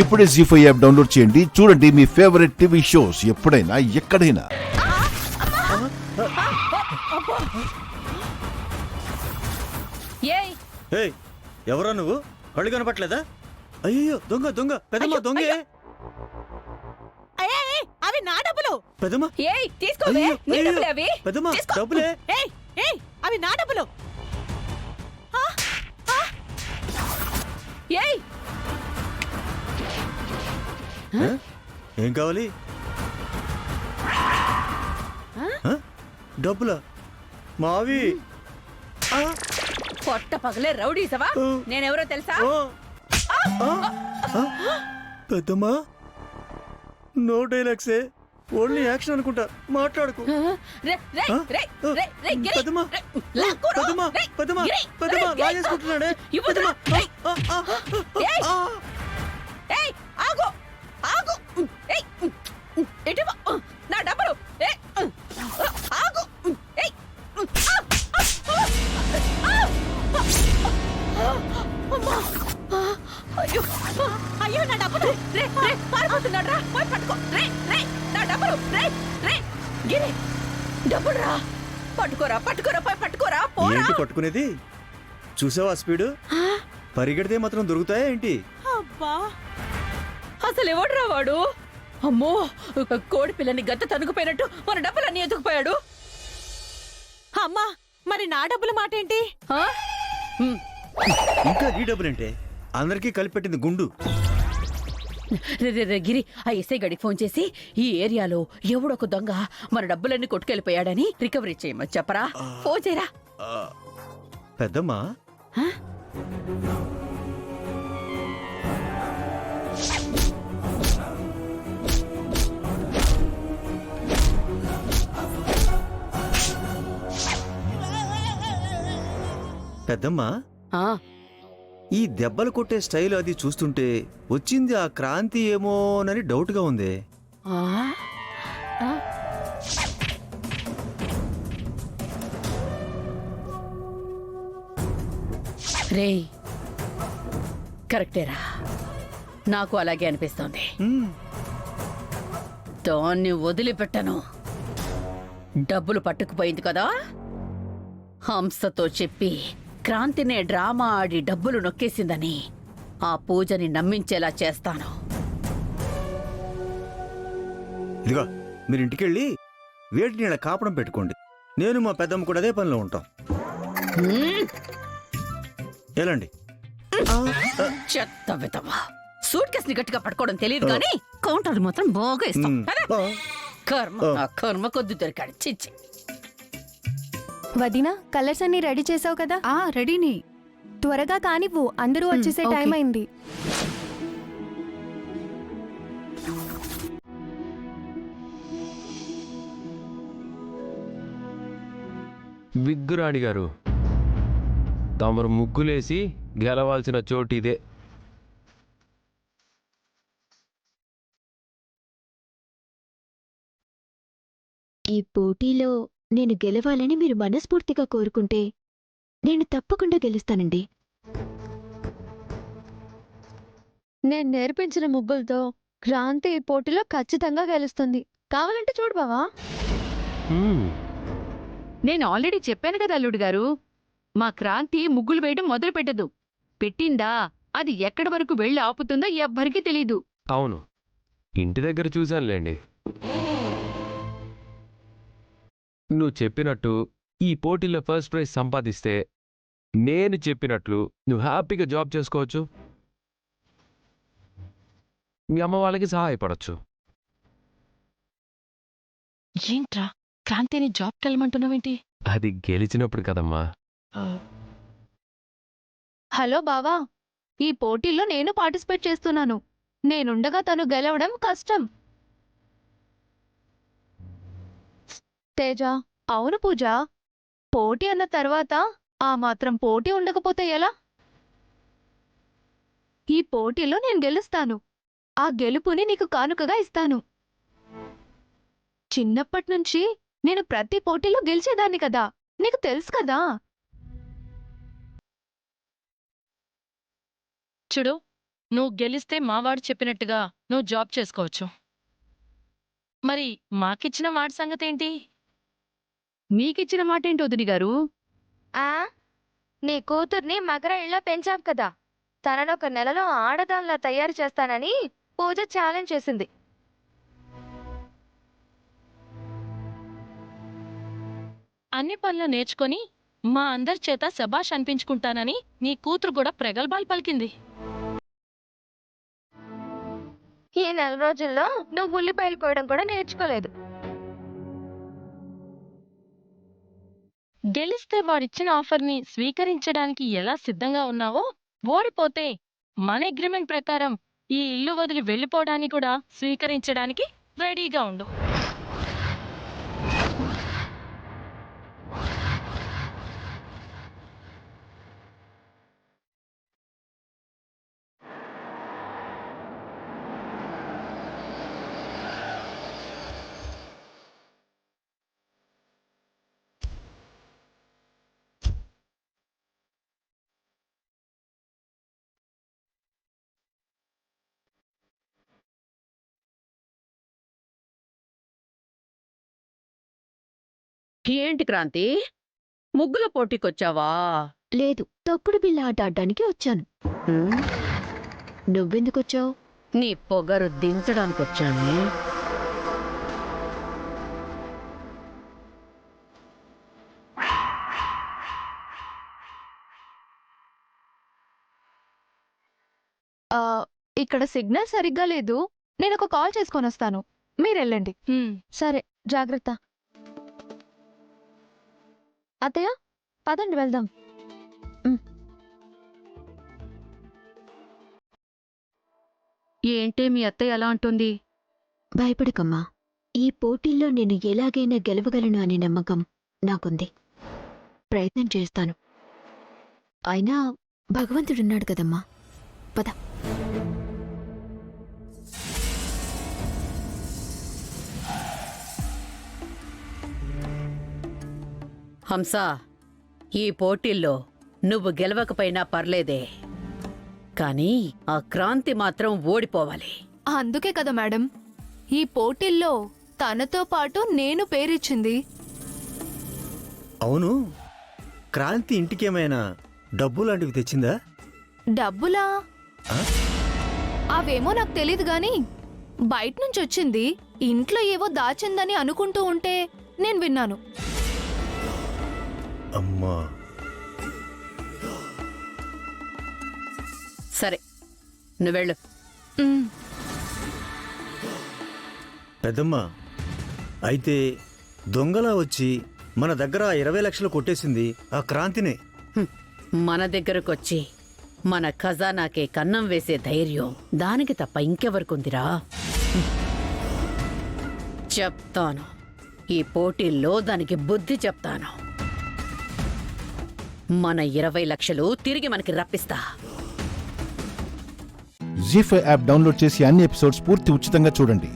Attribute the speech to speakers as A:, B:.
A: ఇప్పుడే జీ5 app download చేయండి. చూడండి మీ ఫేవరెట్ టీవీ షోస్ ఎప్పుడైనా ఎక్కడైనా.
B: ఎవరా నువ్వు? కళ్ళు కనపట్లేదా? అయ్యో దొంగ దొంగ పెదమ్మ దొంగ.
C: అవి నా డబ్బులు.
B: పెదమ్మ
C: తీసుకోవే.
B: పెదమ్మ డబ్బులే.
C: అవి నా డబ్బులు.
B: ఏం కావాలి? డబ్బులా? మావి
C: పొట్ట పగలే రౌడీసవా? నేనెవరో తెలుసా?
B: పెద్దమ్మా నో డైలాగ్సే, ఓన్లీ యాక్షన్ అనుకుంటా. మాట్లాడుకు. లాగేసుకుంటున్నాడే.
C: నా డబ్బులు. అయ్యో నా డబ్బులు. పారిపోతున్నాడు రా. పోయి పట్టుకో. నా డబ్బులు. గిరి డబ్బులు రా. పట్టుకోరా పట్టుకోరా. పోయి పట్టుకోరా.
B: ఏంటి పట్టుకునేది? చూసావా స్పీడు? పరిగెడితే మాత్రం దొరుకుతాయా ఏంటి?
C: అబ్బా అసలు ఎవడ్రా వాడు? అమ్మో కోడి పిల్లని గద్ద తనుకుపోయినట్టు మన డబ్బులన్నీ ఎత్తుకుపోయాడు. అమ్మా మరి నా డబ్బుల మాట ఏంటి?
B: ఇంకా నీ డబ్బులంటే అందరికీ కలిపెట్టింది గుండు.
C: గిరి ఆ ఎస్ఐ గడికి ఫోన్ చేసి ఈ ఏరియాలో ఎవడొక దొంగ మన డబ్బులన్నీ కొట్టుకెళ్ళిపోయాడని రికవరీ చేయమని చెప్పరా. ఫోన్ చేయరా.
B: పెద్దమ్మా పెద్దమ్మా ఈ దెబ్బలు కొట్టే స్టైల్ అది చూస్తుంటే వచ్చింది ఆ క్రాంతి ఏమోనని డౌట్ గా ఉంది.
C: రేయ్ కరెక్టేరా, నాకు అలాగే అనిపిస్తోంది. దాన్ని వదిలిపెట్టను. డబ్బులు పట్టుకుపోయింది కదా, హంసతో చెప్పి క్రాంతినే డ్రామా ఆడి డబ్బులు నొక్కేసిందని ఆ పూజని నమ్మించేలా చేస్తాను.
B: ఇదిగో మీరు ఇంటికెళ్ళి వేడి నీళ్ళ కాపడం పెట్టుకోండి. నేను మా పెద్దమ్మ కూడా అదే పనిలో ఉంటాం. ఎలాండి?
C: చెత్త విధవా. సూట్ కేసుని గట్టిగా పట్టుకోవడం తెలియదు కానీ కౌంటర్లు మాత్రం బాగా ఇస్తాం. కర్మ కొద్ది దొరికాడు. చిచ్చి.
D: వదినా కలర్స్ అన్ని రెడీ చేసావు కదా?
E: రెడీని.
D: త్వరగా కానివ్వు, అందరూ వచ్చేసే టైం అయింది.
F: విగ్గురాణి గారు, తమరు ముగ్గులేసి గెలవాల్సిన చోటు ఇదే.
G: ఈ పోటీలో నేను గెలవాలని మీరు మనస్ఫూర్తిగా కోరుకుంటే నేను తప్పకుండా గెలుస్తానండి.
D: నేను నేర్పించిన ముగ్గులతో క్రాంతి ఈ పోటీలో ఖచ్చితంగా గెలుస్తుంది. కావాలంటే చూడు బావా.
E: నేను ఆల్రెడీ చెప్పాను కదా అల్లుడు గారు, మా క్రాంతి ముగ్గులు వేయడం మొదలు పెట్టదు. పెట్టిందా అది ఎక్కడి వరకు వెళ్ళి ఆపుతుందో ఎవ్వరికీ తెలీదు.
F: అవును, ఇంటి దగ్గర చూశానులేండి. నువ్వు చెప్పినట్టు ఈ పోటీలో ఫస్ట్ ప్రైజ్ సంపాదిస్తే నేను చెప్పినట్లు నువ్వు హ్యాపీగా జాబ్ చేసుకోవచ్చు. మీ అమ్మ వాళ్ళకి సహాయపడచ్చు.
E: ఏంట్రా క్రాంతిని జాబ్కి వెళ్ళమంటున్నావేంటి?
F: అది గెలిచినప్పుడు కదమ్మా.
D: హలో బావా, ఈ పోటీలో నేను పార్టిసిపేట్ చేస్తున్నాను. నేనుండగా తను గెలవడం కష్టం. తేజ, అవును పూజ, పోటీ అన్న తర్వాత ఆ మాత్రం పోటీ ఉండకపోతే ఎలా? ఈ పోటీలో నేను గెలుస్తాను. ఆ గెలుపుని నీకు కానుకగా ఇస్తాను. చిన్నప్పటినుంచి నేను ప్రతి పోటీలో గెలిచేదాన్ని కదా, నీకు తెలుసు కదా.
E: చూడు, నువ్వు గెలిస్తే మావాడు చెప్పినట్టుగా నువ్వు జాబ్ చేసుకోవచ్చు. మరి మాకిచ్చిన మాట సంగతేంటి? మీకిచ్చిన మాటేంటి వదిని గారు?
D: నీ కూతుర్ని మగర ఇళ్ళ పెంచాం కదా, తననొక నెలలో ఆడదానిలా తయారు చేస్తానని పూజ ఛాలెంజ్ చేసింది.
E: అన్ని పనులు నేర్చుకొని మా అందరి చేత శబాష్ అనిపించుకుంటానని నీ కూతురు కూడా ప్రగల్భాలు పలికింది.
D: ఈ నెల రోజుల్లో నువ్వు ఉల్లిపాయలు కోయడం కూడా నేర్చుకోలేదు.
E: గెలిస్తే వాడిచ్చిన ఆఫర్ని స్వీకరించడానికి ఎలా సిద్ధంగా ఉన్నావో, ఓడిపోతే మన అగ్రిమెంట్ ప్రకారం ఈ ఇల్లు వదిలి వెళ్ళిపోవడానికి కూడా స్వీకరించడానికి రెడీగా ఉండు.
C: ఏంటి క్రాంతి, ముగ్గుల పోటీకొచ్చావా?
G: లేదు, తొక్కుడు బిళ్ళ ఆట ఆడడానికి వచ్చాను. నువ్వెందుకొచ్చావు?
C: నీ పొగరు దించడానికొచ్చాను.
D: ఇక్కడ సిగ్నల్ సరిగ్గా లేదు, నేను ఒక కాల్ చేసుకొని వస్తాను, మీరెళ్ళండి. సరే, జాగ్రత్త. అత్తయ్య, పదండి వెళ్దాం.
E: ఏంటే మీ అత్తయ్య ఎలా అంటుంది?
G: భయపడకమ్మా, ఈ పోటీల్లో నేను ఎలాగైనా గెలవగలను అనే నమ్మకం నాకుంది. ప్రయత్నం చేస్తాను. అయినా భగవంతుడున్నాడు కదమ్మా, పద.
C: హంస, ఈ పోటీల్లో నువ్వు గెలవకపోయినా పర్లేదే, కానీ ఆ క్రాంతి మాత్రం ఓడిపోవాలి.
D: అందుకే కదా మేడం ఈ పోటీల్లో తనతో పాటు నేను పేరిచ్చింది.
B: అవును, క్రాంతి ఇంటికేమైనా డబ్బు లాంటివి తెచ్చిందా?
D: డబ్బులా?
B: ఆ?
D: అవేమో నాకు తెలీదు గాని బయట నుంచి వచ్చింది, ఇంట్లో ఏవో దాచిందని అనుకుంటూ ఉంటే నేను విన్నాను.
B: అమ్మా,
C: సరే, నువ్వెళ్ళు.
B: పెద్దమ్మా, అయితే దొంగలా వచ్చి మన దగ్గర 20 లక్షలు కొట్టేసింది ఆ క్రాంతినే.
C: మన దగ్గరకొచ్చి మన ఖజానాకే కన్నం వేసే ధైర్యం దానికి తప్ప ఇంకెవరికుందిరా? చెప్తాను, ఈ పోటీల్లో దానికి బుద్ధి చెప్తాను. మన 20 లక్షలు తిరిగి మనకి రప్పిస్తా.
A: జీ5 యాప్ డౌన్లోడ్ చేసి అన్ని ఎపిసోడ్స్ పూర్తి ఉచితంగా చూడండి.